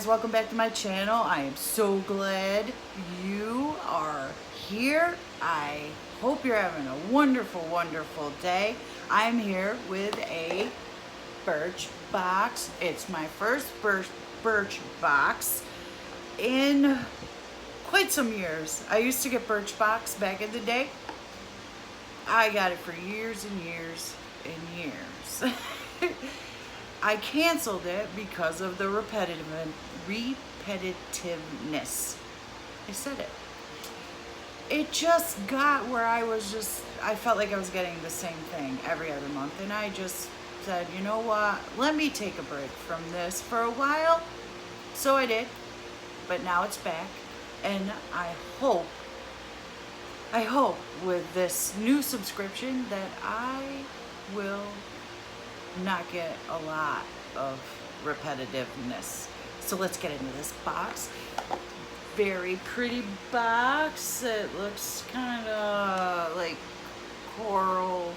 guys, welcome back to my channel. I am so glad you are here. I hope you're having a wonderful, wonderful day. I'm here with a Birchbox. It's my first Birchbox in quite some years. I used to get Birchbox back in the day. I got it for years and years and years. I canceled it because of the repetitiveness. I said it. It just got where I felt like I was getting the same thing every other month. And I just said, you know what? Let me take a break from this for a while. So I did. But now it's back. And I hope with this new subscription that I will not get a lot of repetitiveness. So let's get into this box. Very pretty box. It looks kind of like coral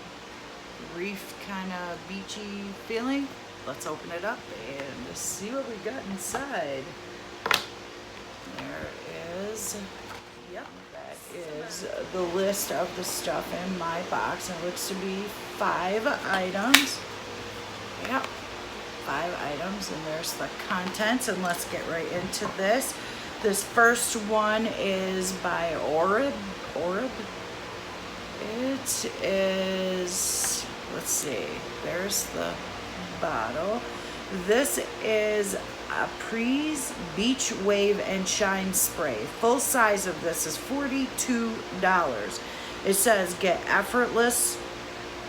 reef, kind of beachy feeling. Let's open it up and see what we got inside. There is, yep, that is the list of the stuff in my box. It looks to be 5 items. Yep, 5 items, and there's the contents, and let's get right into this. This first one is by Oren Borg. It is, let's see, there's the bottle. This is a Pre's Beach Wave and Shine Spray. Full size of this is $42. It says get effortless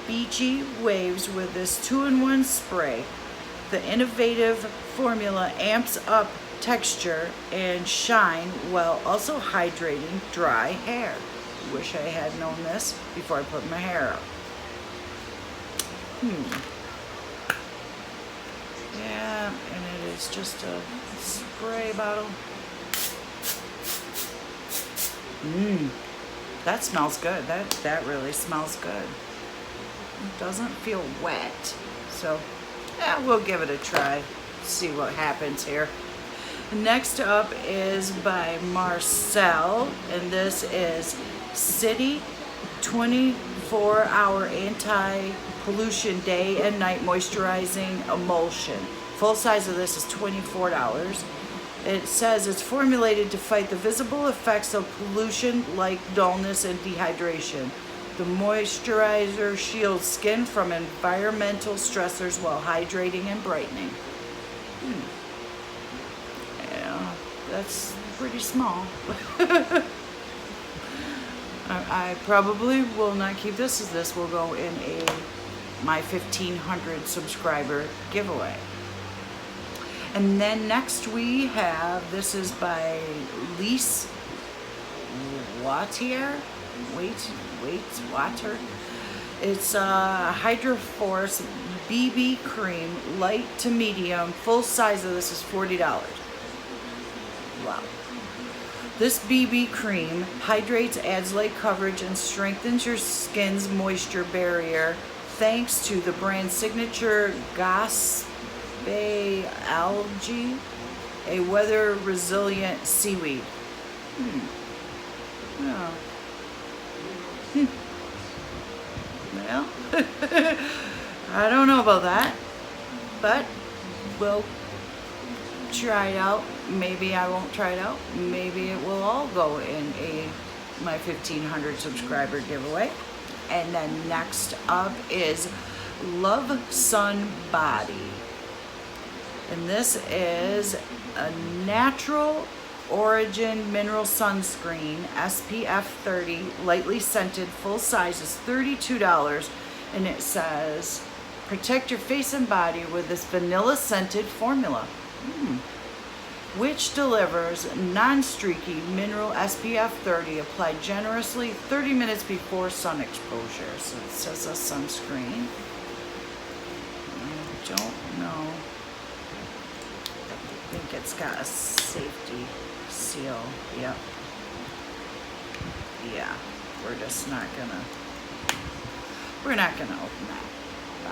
beachy waves with this 2-in-1 spray. The innovative formula amps up texture and shine while also hydrating dry hair. Wish I had known this before I put my hair up. Yeah, and it is just a spray bottle. That smells good. That really smells good. It doesn't feel wet, so yeah, we'll give it a try, see what happens here. Next up is by Marcel, and this is City 24-hour anti-pollution day and night moisturizing emulsion. Full size of this is $24. It says it's formulated to fight the visible effects of pollution like dullness and dehydration. The moisturizer shields skin from environmental stressors while hydrating and brightening. Yeah, that's pretty small. I probably will not keep this, as this will go in my 1,500 subscriber giveaway. And then next we have, this is by Lise Watts. Water. It's Hydroforce BB cream, light to medium. Full size of this is $40. Wow. This BB cream hydrates, adds light coverage, and strengthens your skin's moisture barrier thanks to the brand's signature Gaspe algae, a weather-resilient seaweed. Oh. Well, I don't know about that, but we'll try it out. Maybe I won't try it out. Maybe it will all go in my 1,500 subscriber giveaway. And then next up is Love Sun Body. And this is a natural origin mineral sunscreen, SPF 30, lightly scented. Full size is $32, and it says protect your face and body with this vanilla scented formula, which delivers non-streaky mineral SPF 30 applied generously 30 minutes before sun exposure. So it says a sunscreen. I don't know. I think it's got a safety seal. Yep. Yeah, we're not gonna open that.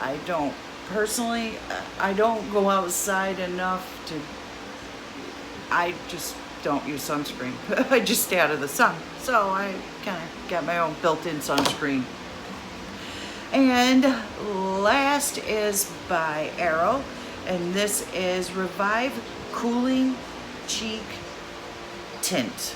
I don't personally, I don't go outside enough to I just don't use sunscreen. I just stay out of the sun. So I kind of got my own built-in sunscreen. And last is by Eero, and this is Revive Cooling Cheek Tint.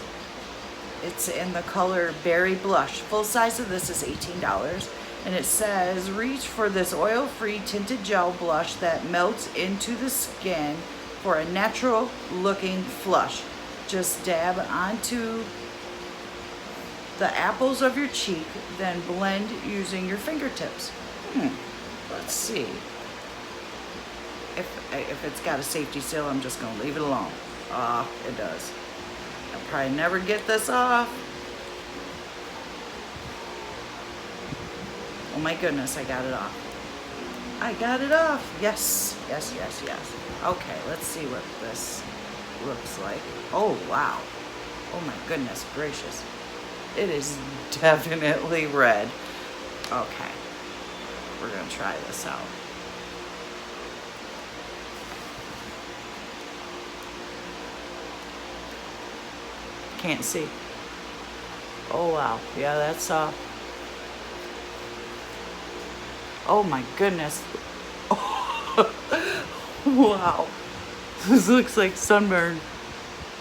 It's in the color Berry Blush. Full size of this is $18. And it says, reach for this oil-free tinted gel blush that melts into the skin for a natural looking flush. Just dab onto the apples of your cheek, then blend using your fingertips. Let's see. If it's got a safety seal, I'm just gonna leave it alone. It does. I'll probably never get this off. Oh my goodness, I got it off. I got it off. Yes, yes, yes, yes. Okay, let's see what this looks like. Oh, wow. Oh my goodness gracious. It is definitely red. Okay, we're gonna try this out. Can't see. Oh wow, yeah, that's oh my goodness. Wow, this looks like sunburn.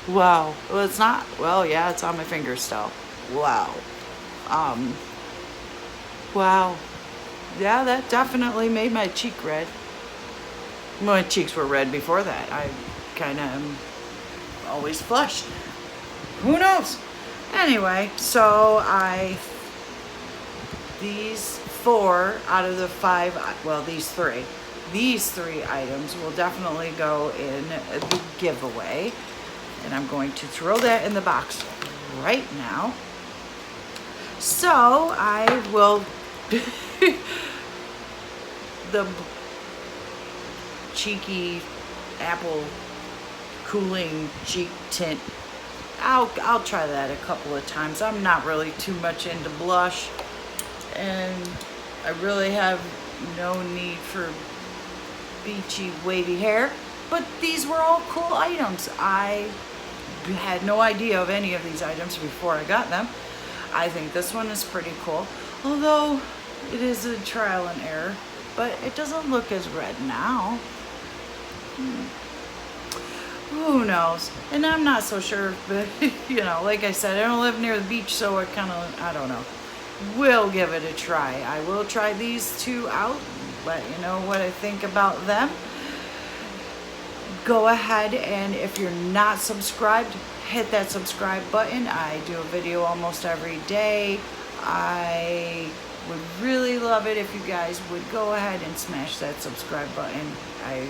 Wow. Well, it's not. Well, yeah, it's on my fingers still. Wow. Wow. Yeah, that definitely made my cheek red. My cheeks were red before that. I kind of am always flushed. Who knows? Anyway, so these 4 out of the 5, well, these three items will definitely go in the giveaway. And I'm going to throw that in the box right now. So I will, the cheeky apple cooling cheek tint, I'll try that a couple of times. I'm not really too much into blush, and I really have no need for beachy wavy hair, but these were all cool items. I had no idea of any of these items before I got them. I think this one is pretty cool, although it is a trial and error, but it doesn't look as red now. Who knows? And I'm not so sure, but you know, like I said, I don't live near the beach, so it kind of, I don't know. We'll give it a try. I will try these 2 out, let you know what I think about them. Go ahead, and if you're not subscribed, hit that subscribe button. I do a video almost every day. I would really love it if you guys would go ahead and smash that subscribe button. I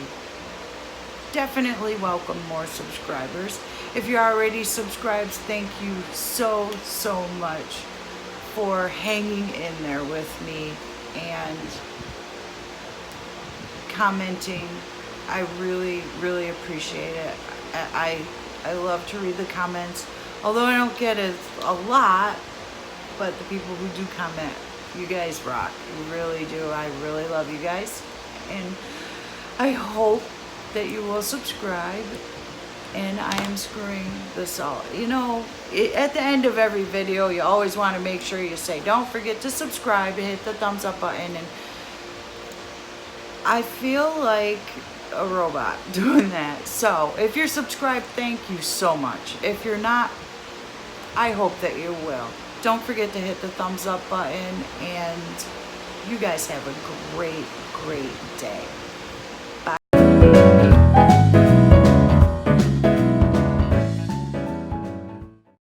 definitely welcome more subscribers. If you're already subscribed, thank you so much for hanging in there with me and commenting. I really appreciate it. I love to read the comments, although I don't get it a lot, but the people who do comment, you guys rock. You really do. I really love you guys, and I hope that you will subscribe. And I am screwing this all. You know, at the end of every video, you always want to make sure you say, don't forget to subscribe and hit the thumbs up button. And I feel like a robot doing that. So if you're subscribed, thank you so much. If you're not, I hope that you will. Don't forget to hit the thumbs up button, and you guys have a great day.